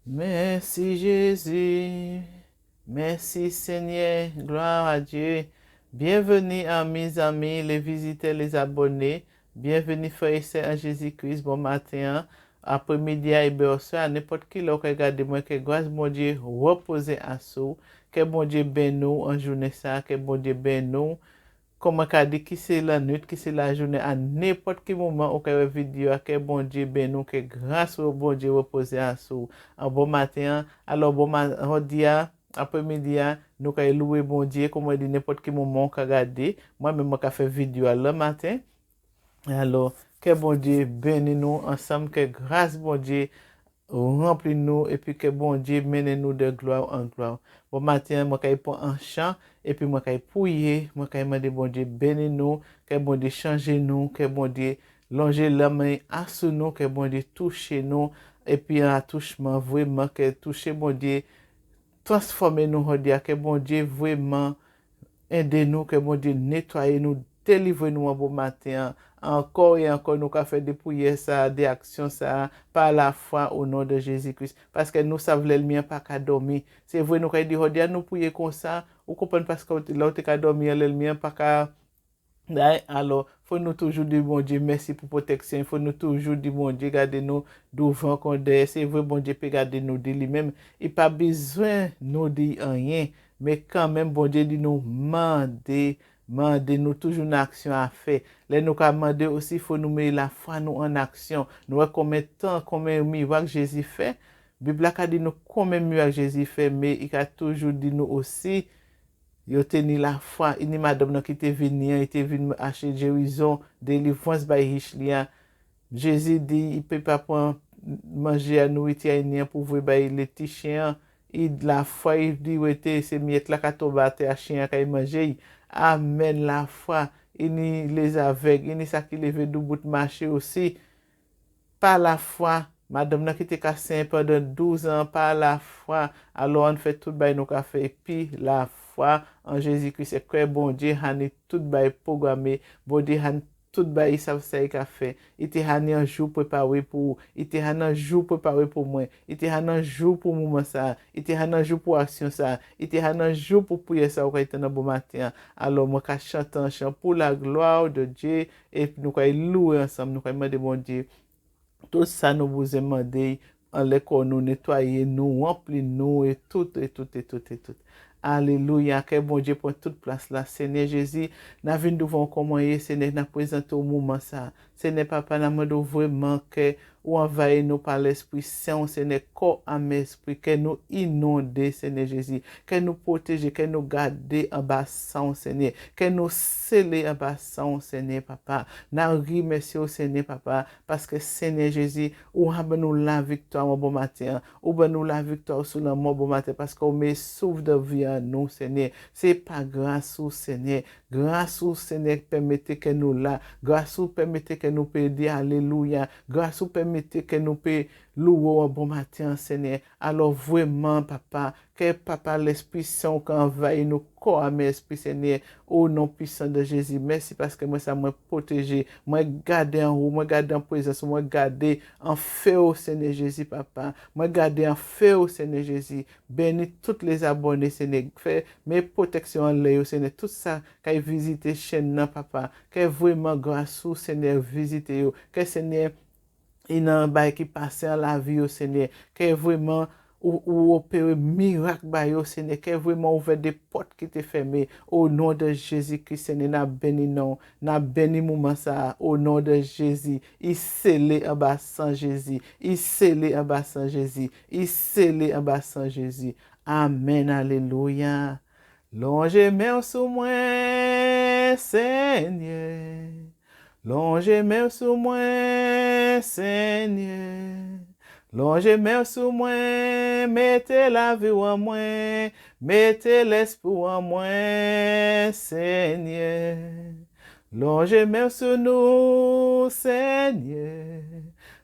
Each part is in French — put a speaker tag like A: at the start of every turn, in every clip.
A: Merci Jésus, merci Seigneur, gloire à Dieu. Bienvenue à mes amis, les visiteurs, les abonnés. Bienvenue frères et sœurs en Jésus-Christ, bon matin, après-midi et bonsoir, n'importe qui là regarde moi, que grâce mon Dieu repose à sous, que bon Dieu bénisse nous en journée ça, que bon Dieu bénisse nous. Comment qu'a dit qui c'est la nuit, qui c'est la journée, à n'importe quel moment, au cas vidéo, que bon Dieu ben nous, que grâce au bon Dieu repose à sous. Un bon matin, alors bon matin, après-midi, nous allons louer bon Dieu, comme on dit n'importe quel moment, qu'a regardé. Moi-même, je fait vidéo le matin. Alors, que bon Dieu bénisse nous ensemble, que grâce bon Dieu remplis-nous et puis que bon Dieu mène-nous de gloire en gloire. Bon matin, moi, je prends un chant et puis moi, je prier, moi, je demander bon Dieu bénis-nous, que bon Dieu change nous, que bon Dieu longe la main à sous nous, que bon Dieu touche nous et puis un touchement vraiment, que touche bon Dieu, transformer nous, que bon Dieu vraiment aidez-nous, que bon Dieu nettoie nous, délivre nous un bon matin. Encore et encore, nous avons fait des prières, ça, des actions, ça, par la foi au nom de Jésus-Christ. Parce que nous savons le mien pas qu'à dormir. C'est vrai, nous avons dit, regarde, nous prier comme ça, ou comprenez parce que l'autre qu'à dormir, le mien pas qu'à. Alors, faut nous toujours dire, bon Dieu, merci pour protection. Il faut nous toujours dire, bon Dieu, gardez nous devant qu'on est. C'est vrai, bon Dieu, peut garder nous de lui-même. Il pas besoin nous dire rien. Mais quand même, bon Dieu, dit nous, mandez nous toujours une action à faire. Là, nous avons demandé aussi, il faut nous mettre la foi nous en action. Nous voyons combien de temps, combien de miracles Jésus fait. La Bible a dit nous combien de miracles Jésus fait, mais il a toujours dit nous aussi, yo teni la foi, ini madame nan ki te vini, il te vini acheter Jérusalem, délivrance by riche li a. Jésus dit, il peut pas prendre manger à nourriture pour vous bay les petits chiens. Il la foi, il dit, ouais, c'est miette la katobate à chien kay manger. Amen la foi. Ini les aveugles, ini ça qui leve du bout de marché aussi. Par la foi, madame nan qui te cassé pendant 12 ans, par la foi, alors on fait tout bay nous ka fait, et puis la foi en Jésus-Christ, c'est que bon Dieu a tout bay programmé, bon Dieu a tout bay, il savent ça il a fait. Il te a un jour préparé pour, il te a un jour préparé pour moi, il te a un jour pour moment ça, il te a un jour pour action ça, il te a un jour pour prier ça, au été dans bon matin. Alors moi ka chanter un chant pour la gloire de Dieu, et puis nous ka louer ensemble, nous ka demander bon Dieu tout ça nous vous demandons en l'école nous nettoyer nous remplir nous et tout et tout et tout et tout. Alléluia, que bon Dieu prend toute place là. Seigneur Jésus, nous venons devant comment Seigneur, nous présentons au moment ça. Seigneur Papa, nous demandons vraiment que ou envahir nous par l'Esprit Saint, Seigneur, corps à esprit, que nous inonder, Seigneur Jésus, que nous protéger, que nous garder en bas sang, Seigneur, que nous sceller en bas sang, Seigneur Papa. Nous remercions au Seigneur Papa, parce que Seigneur Jésus, ou nous la victoire au bon matin, ou nous la victoire sur le bon matin, parce qu'on met souffle de vie à nous, Seigneur. C'est pas grâce au Seigneur. Grâce au Seigneur, permettez que nous là. Grâce au permettez que nous puissions dire Alléluia. Grâce au permettez que nous puissions louer un bon matin, Seigneur. Alors vraiment, Papa, que Papa, l'Esprit Saint envahit nous corps, mes esprits, Seigneur, au nom puissant de Jésus. Merci parce que moi, ça m'a protégé. Moi, garder en haut, moi, garder en présence, moi, garder en feu au Seigneur Jésus, Papa. Moi, garder en feu au Seigneur Jésus. Bénis tous les abonnés, Seigneur. Fais mes protections en l'air, Seigneur. Tout ça, qu'à visiter chaîne, Papa. Que vraiment grâce au Seigneur, visiter, que Seigneur, il y a un bail qui passe à la vie au Seigneur, que vraiment ou opérer miracle au Seigneur, que vraiment ouvert des portes qui étaient fermées au nom de Jésus-Christ, Seigneur, n'a béni non, n'a béni moment ça au nom de Jésus, il scellé en bas sans Jésus, il scellé en bas sans Jésus, il scellé en bas sans Jésus. Amen, alléluia. Longe meu sous moi, Seigneur. Longe meu sous moi, Seigneur. Longe meu sous moi, mettez la vie en moi, mettez l'esprit en moi, Seigneur. Longe meu sous nous, Seigneur.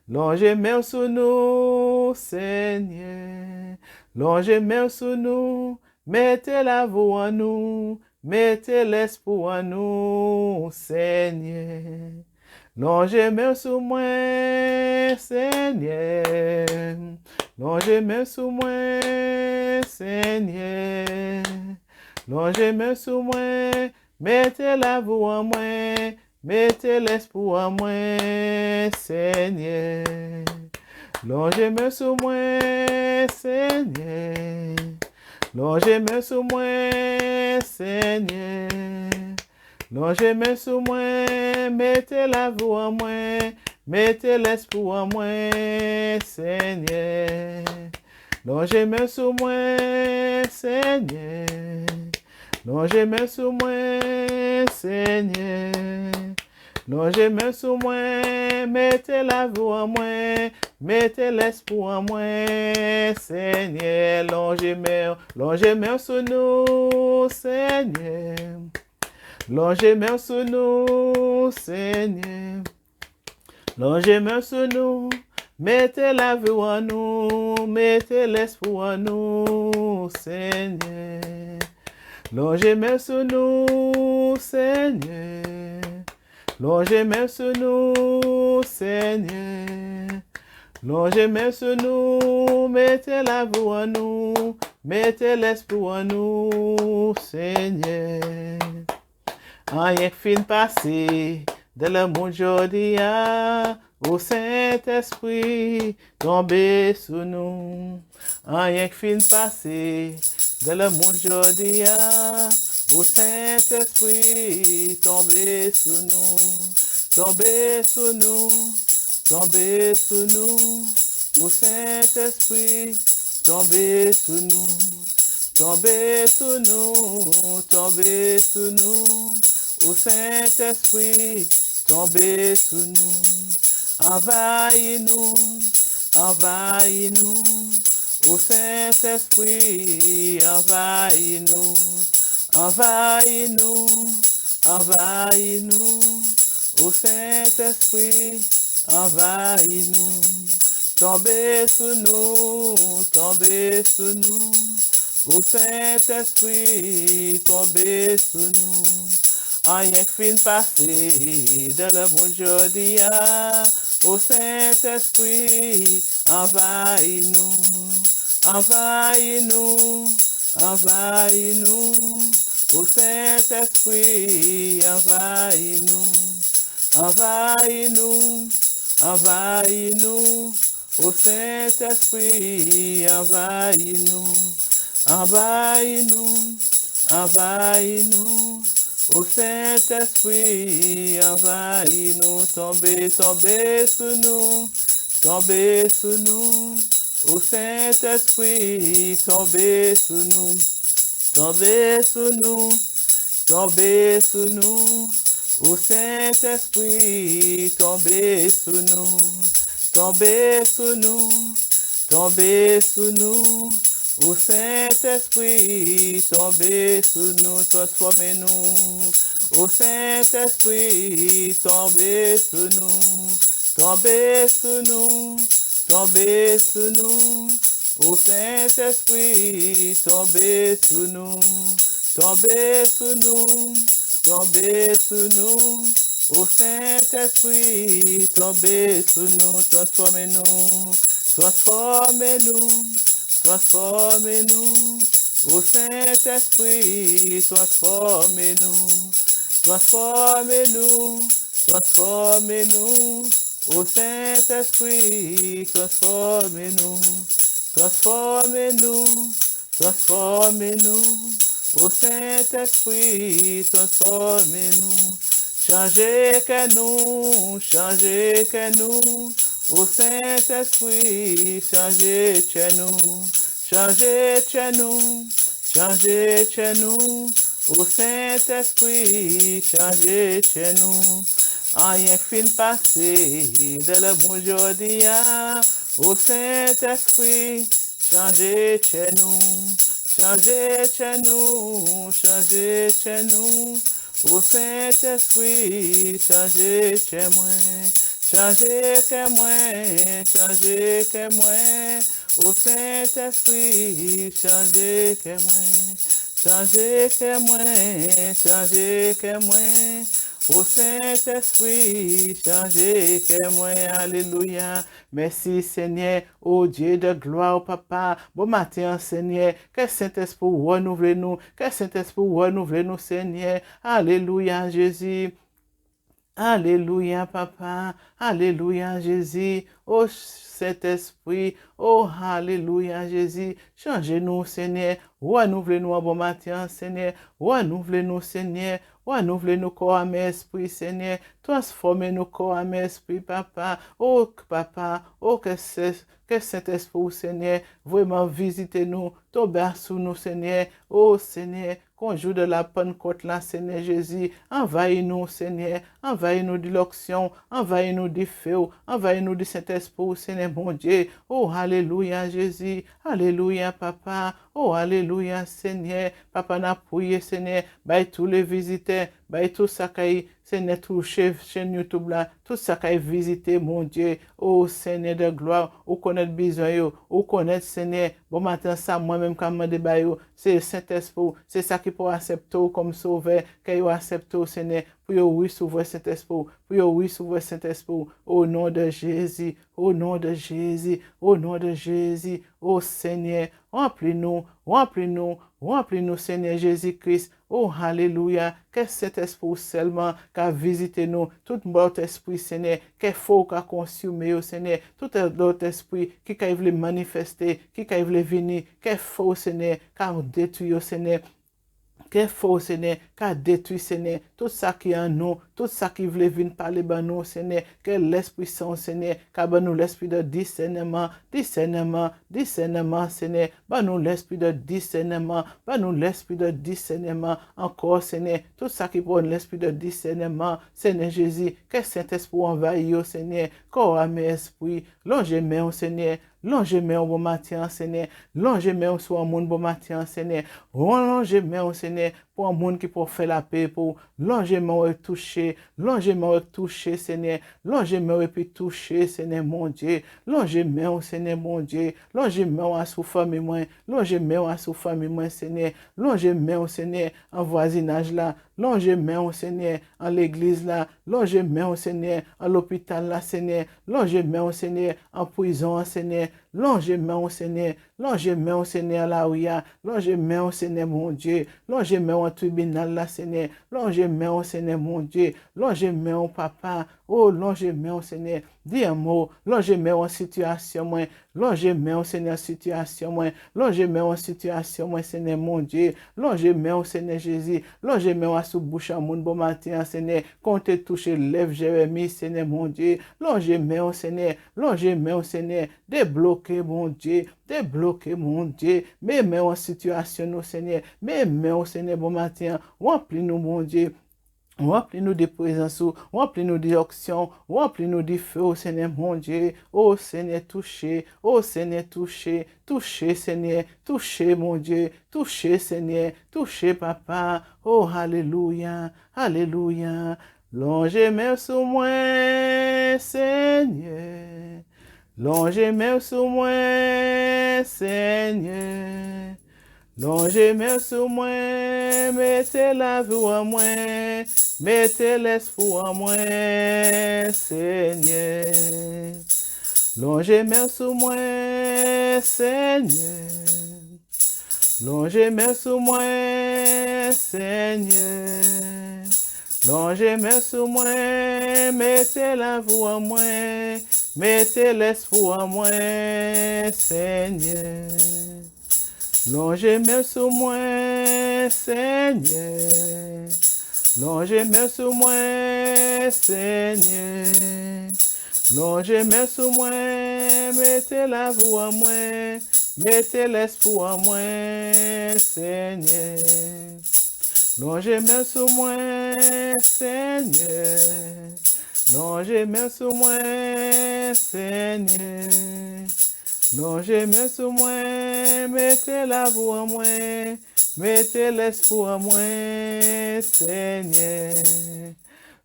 A: Longe meu sous nous, Seigneur. Longe meu sous nous, mettez la vie en nous, mettez l'esprit en nous, Seigneur. Longe meu sous moi, Seigneur. Longez main sous moi, Seigneur. Longez main sous moi, mettez la voix en moi, mettez l'espoir en moi, Seigneur. Longez main sous moi, Seigneur. Longez main sous moi, Seigneur. Longez main sous moi, mettez la voix en moi, mettez l'espoir en moi, Seigneur. Longez main sous moi, Seigneur. Longez main sous moi, Seigneur. Longez main sous moi, mettez la voix en moi, mettez l'espoir en moi, Seigneur. Longez main sous nous, Seigneur. Longez main sous nous, Seigneur. Longez main sous nous, mettez la vie en nous, mettez l'espoir en nous, Seigneur. Longez main sous nous, Seigneur. Longez main sous nous, Seigneur. Longez main sous nous, mettez la vie en nous, mettez l'espoir en nous, Seigneur. Rien fin passé de le monde aujourd'hui, au Saint-Esprit tombé sous nous. Rien fin passé de le monde aujourd'hui, au Saint-Esprit tombé sous nous. Tombé sous nous, tombé sous nous, au Saint-Esprit tombé sous nous. Tombez sous nous, tombez sous nous, au Saint-Esprit, tombez sous nous. Envahis-nous, envahis-nous, au Saint-Esprit, envahis-nous. Envahis-nous, envahis-nous, au Saint-Esprit, envahis-nous. Tombez sous nous, tombez sous nous. Au Saint-Esprit, tombez sous nous. Rien fin passé dans le monde aujourd'hui. Au Saint-Esprit, envahis-nous. Envahis-nous, envahis-nous. Au Saint-Esprit, envahis-nous. Envahis-nous, envahis-nous. Au Saint-Esprit, envahis-nous. Envahis-nous, envahis-nous, au Saint-Esprit, envahis-nous, tombez, tombez sous nous, tombez sous nous, au Saint-Esprit, tombez sous nous, tombez sous nous, tombez sous nous, au Saint-Esprit, tombez sous nous, tombez sous nous, tombez sous nous. Au Saint-Esprit, tombez sous nous, transformez-nous. Au Saint-Esprit, tombez sous nous, tombez sous nous, tombez sous nous. Au Saint-Esprit, tombez sous nous, tombez sous nous, tombez sous nous. Au Saint-Esprit, tombez sous nous, transformez-nous, transformez-nous. Transformez-nous, au Saint-Esprit, transformez-nous, transformez-nous, transformez-nous, au Saint-Esprit, transformez-nous, transformez-nous, transformez-nous, au Saint-Esprit, transformez-nous, changez que nous, au Saint-Esprit, changez chez nous, changez chez nous, changez chez nous, au Saint-Esprit, changez chez nous. Rien fin passé de le bon aujourd'hui, au Saint-Esprit, changez chez nous, changez chez nous, changez chez nous, au Saint-Esprit, changez chez moi. Changez que moi, au Saint-Esprit, changez que moi, changez que moi, changez que moi, Ô Saint-Esprit, changez que moi, alléluia. Merci Seigneur, ô Dieu de gloire, papa. Bon matin, Seigneur, que Saint-Esprit renouvelle nous, que Saint-Esprit renouvelle nous, Seigneur. Alléluia, Jésus. Alléluia, papa. Alléluia, Jésus. Oh, Saint-Esprit. Oh, alléluia, Jésus. Changez-nous, Seigneur. Renouvelez-nous un bon matin, Seigneur. Renouvelez-nous, Seigneur. Renouvelez-nous corps, âme, esprit, Seigneur. Transformez-nous corps, âme, esprit, papa. Oh, papa. Oh, que Saint-Esprit, Seigneur, vraiment visitez-nous. Tombe sous nous, Seigneur. Oh, Seigneur. Qu'on joue de la Pentecôte là, Seigneur Jésus, envahis-nous, Seigneur, envahis-nous de l'onction, envahis-nous du feu, envahis-nous du Saint-Esprit, Seigneur mon Dieu. Oh, alléluia, Jésus, alléluia, papa, oh, alléluia, Seigneur. Papa n'a prié, Seigneur, by tous les visiteurs, by tout ça qui Seigneur, tout chaîne YouTube là, tout ça qui est visité, mon Dieu. Oh, Seigneur de gloire, ou connaître besoin, ou connaître, Seigneur. Bon matin, ça, moi-même, quand je me c'est le Saint-Esprit, c'est ça qui peut accepter comme sauveur, qu'il accepte, Seigneur, pour oui, s'ouvrir Saint-Esprit, pour oui, s'ouvrir Saint-Esprit, au nom de Jésus, au nom de Jésus, au nom de Jésus, oh Seigneur, remplis-nous, remplis-nous, remplis-nous, Seigneur Jésus-Christ. Oh, alléluia, que cet esprit seulement qu'a visité nous, tout notre esprit, Seigneur, qu'il faut qu'a consumé, Seigneur, tout autre esprit qui a voulu manifester, qui a voulu venir, qu'il faut, Seigneur, qu'a détruit, Seigneur. Qu'il faut, Seigneur, qu'a détruit, Seigneur, tout ça qui est en nous, tout ça qui voulait venir parler de nous, Seigneur, que l'Esprit Saint, Seigneur, qu'a nous l'esprit de discernement, discernement, discernement, Seigneur, bah nous l'esprit de discernement, bah nous l'esprit de discernement, encore, Seigneur, tout ça qui prend l'esprit de discernement, Seigneur Jésus, que Saint-Esprit envahit, Seigneur, corps à mes esprits, longez-moi, Seigneur, longez-moi au bon matin, Seigneur, longez-moi sur un monde bon matin, Seigneur, longez-moi, Seigneur, pour un monde qui peut faire la paix, pour longez-moi toucher, Seigneur, longez-moi et puis toucher, Seigneur, mon Dieu, longez-moi, Seigneur, mon Dieu, longez-moi sous famille, moi, longez-moi sous famille, moi, Seigneur, longez-moi, Seigneur, en voisinage là, longez-moi, Seigneur, en l'église là, longez-moi, Seigneur, en l'hôpital là, Seigneur, longez-moi, Seigneur, en prison, Seigneur, longez-moi, Seigneur, longez-moi, Seigneur, là où il y a, longez-moi, Seigneur, mon Dieu, longez-moi en tribunal là, Seigneur, longez-moi, Seigneur, mon Dieu, longez-moi, papa, oh, longez-moi, Seigneur, dis un mot, longez-moi en situation, moi, longez-moi, Seigneur, en situation, moi, longez-moi en situation, moi, Seigneur, mon Dieu, longez-moi, Seigneur Jésus, longez-moi sous bouche à mon bon matin, Seigneur, comptez toucher lève Jérémie, Seigneur, mon Dieu, longez-moi, Seigneur, Seigneur, débloquez, mon Dieu, débloquez, mon Dieu, mais en situation, Seigneur, mais Seigneur, bon matin, remplis-nous, mon Dieu, remplis-nous de présence, remplis-nous d'action, remplis-nous de feu, Seigneur, mon Dieu. Oh Seigneur, touchez, oh Seigneur, touchez, touchez, Seigneur, touchez, mon Dieu, touchez, Seigneur, touchez, papa. Oh, alléluia, alléluia. Longez-moi sous moi, Seigneur. Longez-moi sous moi, Seigneur. Longez-moi sous moi, mettez la vie en moi, mettez l'esprit en moi, Seigneur. Longez-moi sous moi, Seigneur. Longez-moi sous moi, Seigneur. Longez-moi sous moi, mettez la vie en moi, mettez l'esprit en moi, Seigneur. Longez-moi sous moi, Seigneur. Longez-moi sous moi, Seigneur. Longez-moi sous moi, mettez la vie en moi, mettez l'esprit en moi, Seigneur. Longez-moi sous moi, Seigneur. Longez-moi sous moi, Seigneur. Longez-moi sous moi, mettez la vie en moi, mettez l'esprit en moi, Seigneur.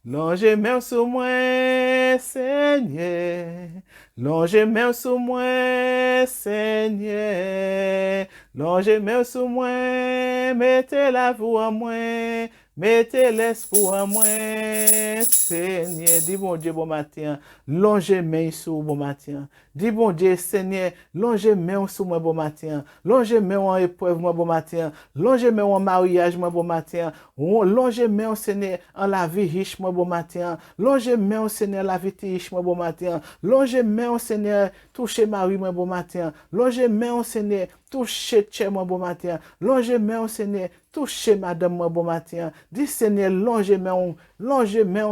A: Longez-moi sous moi, Seigneur. Longez-moi sous moi, Seigneur. Longez-moi sous moi, mettez la vie en moi, Mettez l'espoir en moi, Seigneur. Dis bon Dieu, bon matin. Longez main sous bon matin. Dis bon Dieu, Seigneur, longez main sous moi bon matin. Longez main en épreuve moi bon matin. Longez main en mariage moi bon matin. Longez main Seigneur en la vie riche moi bon matin. Longez main Seigneur la vie riche moi bon matin. Longez main Seigneur toucher Marie moi bon matin. Longez main Seigneur toucher chez moi bon matin. Longez main Seigneur toucher madame moi bon matin. Dis Seigneur, longez main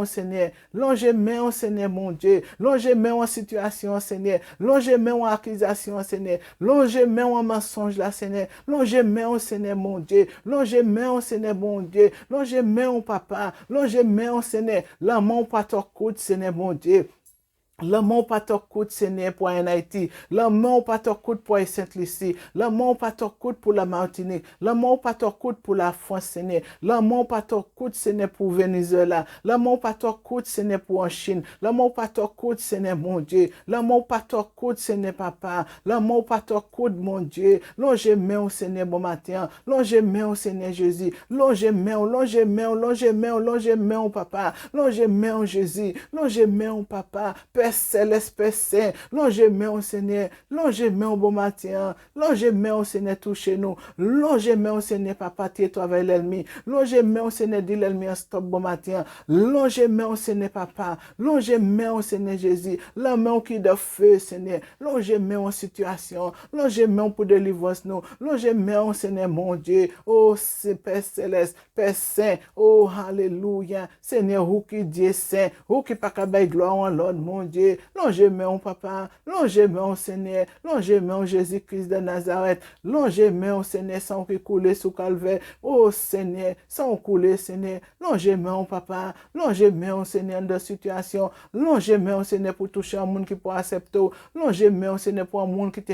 A: Seigneur. Longez main Seigneur mon Dieu. Longez main en situation Seigneur. Longez main en accusation Seigneur. Longez main en mensonge là Seigneur. Longez main Seigneur mon Dieu. Longez main Seigneur mon Dieu. Longez main papa. Longez main Seigneur. L'amour pas ton coup Seigneur mon Dieu. L'amour pas ton coup Seigneur pour en Haïti. L'amour pas ton coup pour Saint-Lucie. L'amour pas ton coup pour la Martinique. L'amour pas ton coup pour la France Seigneur. L'amour pas ton coup Seigneur pour Venezuela. L'amour pas ton coup Seigneur pour en Chine. L'amour pas ton coup Seigneur mon Dieu. L'amour pas ton coup Seigneur papa. L'amour pas ton coup mon Dieu. Longez main au Seigneur bon matin. Longez main au Seigneur Jésus. Longez main au papa. Longez main au Jésus. Longez main au papa. Père céleste, Père saint, longez main au Seigneur, longez main au bon matin, longez main au Seigneur, touchez nous, longez main au Seigneur, papa, tais-toi avec l'ennemi, longez main au Seigneur, dis l'ennemi en stop bon matin, longez main au Seigneur, papa, longez main au Seigneur Jésus, la main qui de feu, Seigneur, longez main en situation, longez main pour délivrance nous, longez main au Seigneur, mon Dieu, oh Père céleste, Père saint, oh alléluia, Seigneur, où qui Dieu saint, où qui pas qu'à bailler gloire en l'ordre, mon Dieu, longez main papa, longez main Seigneur, longez main Jésus-Christ de Nazareth, longez main Seigneur, sans qui couler sous calvaire, oh Seigneur, sans couler Seigneur, longez main papa, longez main Seigneur de situation, longez main Seigneur pour toucher un monde qui peut accepter, longez main Seigneur pour un monde qui te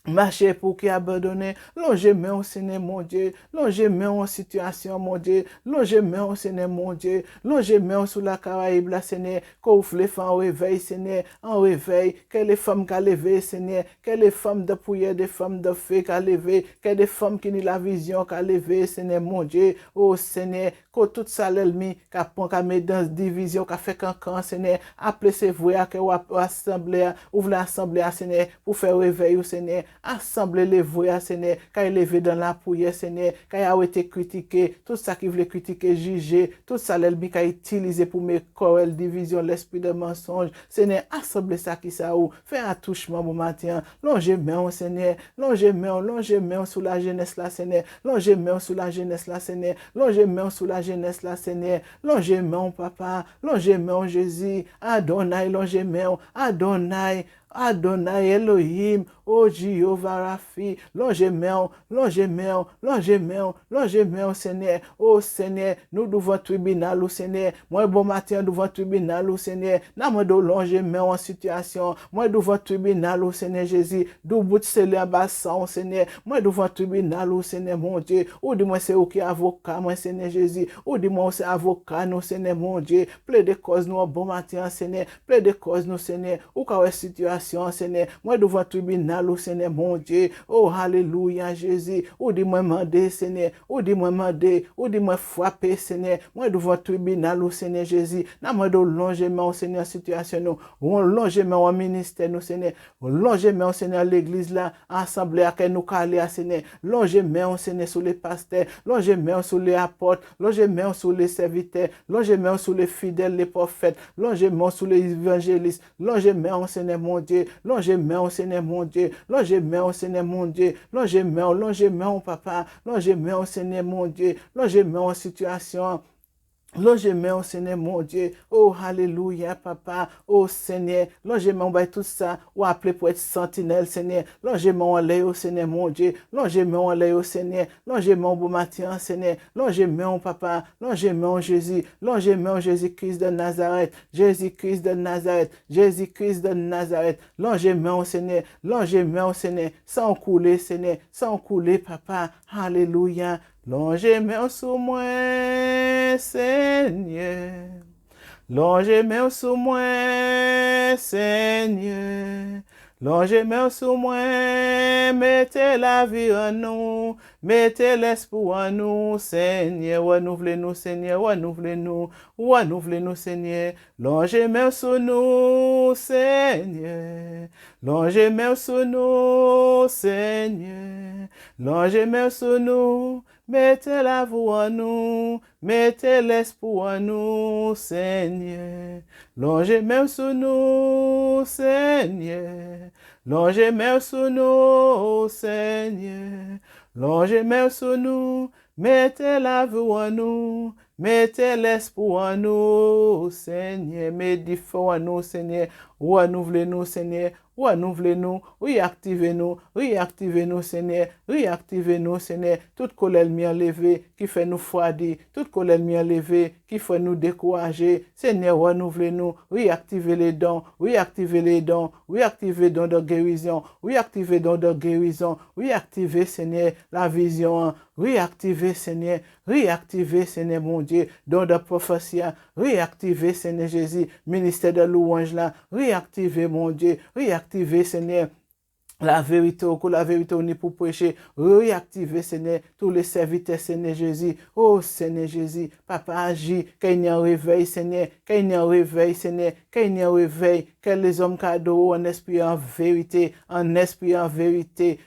A: marcher pour qui abandonné, longez main au Seigneur mon Dieu, longez main en situation mon Dieu, longez main au Seigneur mon Dieu, longez main sous la Caraïbe la Seigneur, qu'on ouvre les femmes en réveil Seigneur, en réveil, que les femmes qui a levé Seigneur, que les femmes de prière, des femmes de feu qui a levé, que des femmes qui n'ont la vision qui a levé Seigneur mon Dieu, oh Seigneur, que tout ça l'ennemi qui a pris dans division, qui a fait qu'un Seigneur, appelez ces voix que vous assemblée, ouvre l'assemblée Seigneur, pour faire réveil au Seigneur, assembler les voix, Seigneur, quand il est levé dans la prière, Seigneur, quand il a été critiqué, tout ça qui voulait critiquer, juger, tout ça l'ennemi qui a utilisé pour mes corps, division, l'esprit de mensonge, Seigneur, assembler ça qui ça ou, faire un attouchement bon matin, longez main, Seigneur, longez main sous la jeunesse là, Seigneur, longez main sous la jeunesse là, Seigneur, longez main sous la jeunesse là, Seigneur, longez main, papa, longez main, Jésus, Adonai, longez main, Adonai, Adonai Elohim, oh Jéhovah Raphi, longez main, Seigneur, oh Seigneur, nous devons tribunal, au Seigneur, moi bon matin devant tribunal, au Seigneur, n'a moi de longez main en situation, moi devant tribunal, au Seigneur Jésus, d'où bout de scellé en bassin, au Seigneur, moi devant tribunal, au Seigneur mon Dieu, ou dis-moi c'est où qui est avocat, moi Seigneur Jésus, ou dis-moi c'est avocat, nous Seigneur mon Dieu, plaide cause nous bon matin, Seigneur, plaide cause nous Seigneur, ou quoi situation, Seigneur, moi devant tribunal, au Seigneur mon Dieu, oh alléluia Jésus, ou dis-moi demander Seigneur, ou dis-moi demander, ou dis-moi frapper Seigneur, moi devant tribunal, au Seigneur Jésus, n'a moi de longement au Seigneur situation nous, ou longement au ministère nous Seigneur, longement au Seigneur l'église là, assemblée à que nous caler à Seigneur, longement au Seigneur sur les pasteurs, longement sur les apôtres, longement sur les serviteurs, longement sur les fidèles, les prophètes, longement sur les évangélistes, longement au Seigneur mon Dieu, longement au Seigneur mon Dieu, longement au Seigneur mon Dieu, longement papa, longement au Seigneur mon Dieu, longement en situation. Logement au Seigneur mon Dieu, oh alléluia papa, oh Seigneur, logement by tout ça, ou appelé pour être sentinelle Seigneur, logement en l'air au Seigneur mon Dieu, logement en l'air au Seigneur, logement bon matin Seigneur, logement papa, logement Jésus, logement Jésus-Christ de Nazareth, Jésus-Christ de Nazareth, Jésus-Christ de Nazareth, logement au Seigneur, sans couler Seigneur, sans couler papa, alléluia. Longez main sous moi, Seigneur. Longez main sous moi, Seigneur. Longe men sou mwen, mettez la vie en nous, mettez l'espoir en nous, Seigneur, renouvelez-nous, Seigneur, renouvelez-nous, renouvelez-nous, Seigneur. Longe men sou nous, Seigneur, longe men sou nous, Seigneur, longe men sou nous, mettez la vie en nous, mettez l'espoir en nous, Seigneur. Longe men sou nous, Seigneur, longe men sou nous, Seigneur, longe men sou nous, mettez la vie en nous, mettez l'espoir en nous, Seigneur, mettez feu en nous, Seigneur, renouvelez-nous, Seigneur, renouvelez-nous, réactivez-nous, réactivez-nous, Seigneur, réactivez-nous, Seigneur, toute colère mi enlevée qui fait nous froidir, toute colère mi enlevée qui fait nous décourager, Seigneur, renouvelez-nous, réactivez les dons, réactivez les dons, réactivez les dons de guérison, réactivez les dons de guérison, réactivez, Seigneur, la vision, réactivez, Seigneur, réactivez, Seigneur, mon Dieu, dons de prophétie, réactivez, Seigneur Jésus, ministère de louange là, réactivez, mon Dieu, réactivez, Seigneur, la vérité, que la vérité on est pour prêcher, réactiver, Seigneur, tous les serviteurs, Seigneur Jésus. Oh, Seigneur Jésus, Papa agit, qu'il y ait un réveil, Seigneur, qu'il y ait un réveil, Seigneur, qu'il y ait un réveil, que les hommes cadeaux en esprit en vérité,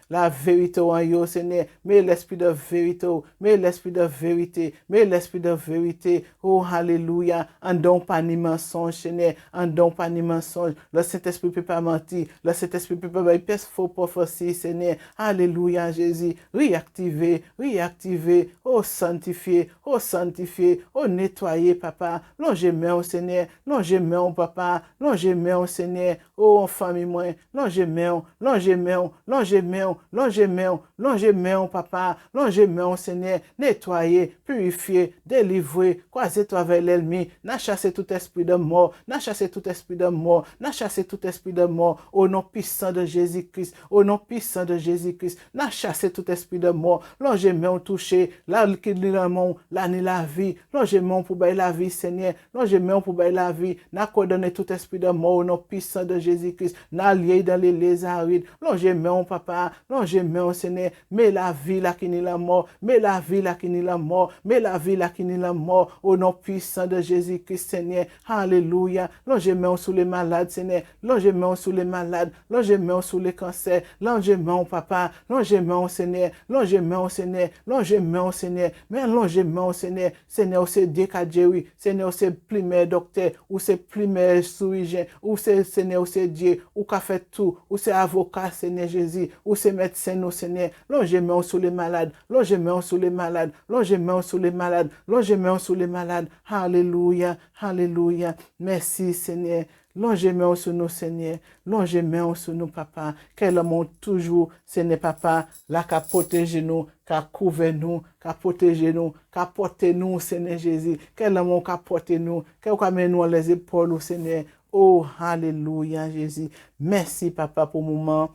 A: la vérité en yo, Seigneur, mais l'esprit de vérité, mais l'esprit de vérité, mais l'esprit de vérité, oh, alléluia, en don pas ni mensonge, Seigneur, en don pas ni mensonge, le Saint-Esprit peut pas mentir, le Saint-Esprit peut pas faux prophétie, Seigneur. Alléluia, Jésus. Réactiver, réactiver. Oh, sanctifier, oh, nettoyer, Papa. Longez main, Seigneur. Longez main, Papa. Longez main, Seigneur. Oh, en famille, moi. Longez main, longez main, longez main, longez main, longez main, Papa. Longez main, Seigneur. Nettoyer, purifier, délivrer, croiser-toi avec l'ennemi. N'a chassé tout esprit de mort. N'a chassé tout esprit de mort. N'a chassé tout esprit de mort. Au nom puissant de Jésus-Christ. Au nom puissant de Jésus-Christ, n'a chassé tout esprit de mort. Longez main touché, là qui dit la mort, là ni la vie. Longez main pour bailler la vie, Seigneur. Longez main pour bailler la vie. N'a condamné tout esprit de mort au nom puissant de Jésus-Christ. N'a lié dans les lézarides. Longez main, Papa. Longez main, Seigneur. Mais la vie là qui ni la mort. Mais la vie là qui ni la mort. Mais la vie là qui ni la mort. Au nom puissant de Jésus-Christ, Seigneur. Alléluia. Longez main sur les malades, Seigneur. Longez main sur les malades. Longez main sur les cancers. Longez-moi, Papa, longez-moi, Seigneur, longez-moi, Seigneur, longez-moi, Seigneur, mais longez-moi, Seigneur, Seigneur, c'est Dieu qui oui, Seigneur, c'est premier docteur, ou c'est premier chirurgien, ou c'est Seigneur, c'est Dieu, ou qui fait tout, ou c'est avocat, Seigneur Jésus, ou c'est médecin, nous, Seigneur, longez-moi sur les malades, longez-moi sur les malades, longez-moi sur les malades, longez-moi sur les malades, alléluia, alléluia, merci, Seigneur. Longez main sur nous, Seigneur. Longez main sur nous, Papa. Qu'elle monte toujours, Seigneur, Papa, là, qu'a protégé nous, qu'a couvert nous, qu'a protégé nous, qu'a porté nous, Seigneur Jésus. Qu'elle monte, qu'a porté nous, qu'elle amène nous les épaules, Seigneur. Oh, alléluia, Jésus. Merci, Papa, pour le moment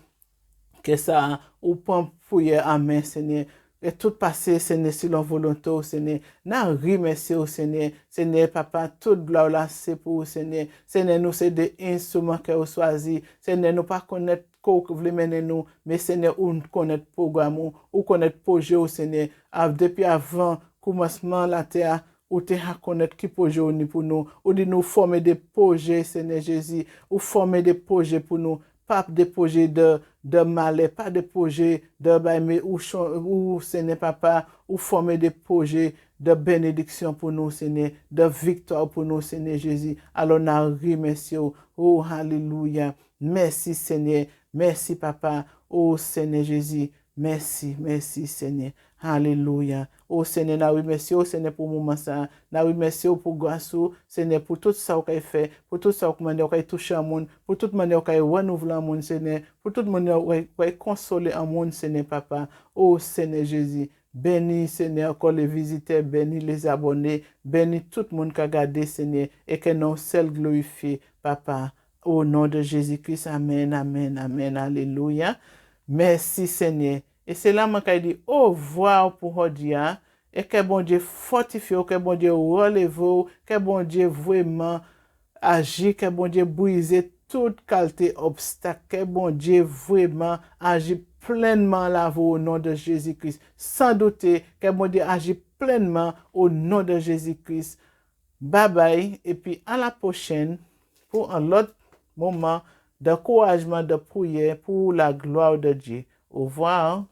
A: que ça, ou pour prière, amen, Seigneur. Et tout passé, Seigneur, si l'on volonté, Seigneur. N'a remercié au Seigneur. Seigneur, Papa, toute gloire là, c'est pour vous, Seigneur. Seigneur, nous, c'est des instruments que vous choisi. Seigneur, nous pas connaître qu'on veut mener nous, mais Seigneur, ou connaître programme, ou connaître projet, au Seigneur. Depuis avant, commencement, la terre, ou te connaître qui projet pour nous, ou de nous former des projets, Seigneur Jésus, ou former des projets pour nous. Pas des projets de malheur, pas des projets de mais ou Seigneur Papa, ou former des projets de bénédiction pour nous, Seigneur, de victoire pour nous, Seigneur Jésus. Alors, nous remercions. Oh, alléluia. Merci, Seigneur. Merci, Papa. Oh, Seigneur Jésus. Merci, merci, Seigneur. Alléluia. Oh Seigneur, nous remercions, oh Seigneur, pour le moment ça. Nous remercions pour grâce, Seigneur, pour tout ça que vous avez fait, pour tout ça que vous avez touché au monde, pour toute manière que vous avez renouvelé au monde, Seigneur, pour toute manière que vous avez consolé au monde, Seigneur, Papa. Oh Seigneur Jésus. Bénis, Seigneur, encore les visiteurs, bénis les abonnés, bénis tout le monde qui a gardé, Seigneur, et que nous seul glorifié, Papa. Au nom de Jésus-Christ, amen, amen, amen, alléluia. Merci, Seigneur. Et c'est là que je dis au revoir pour aujourd'hui. Et que bon Dieu fortifie, que bon Dieu relève, que bon Dieu vraiment agit, que bon Dieu brise toute qualité obstacle, que bon Dieu vraiment agit pleinement là au nom de Jésus-Christ. Sans douter que bon Dieu agit pleinement au nom de Jésus-Christ. Bye bye. Et puis à la prochaine pour un autre moment d'encouragement, de prière pour la gloire de Dieu. Au revoir.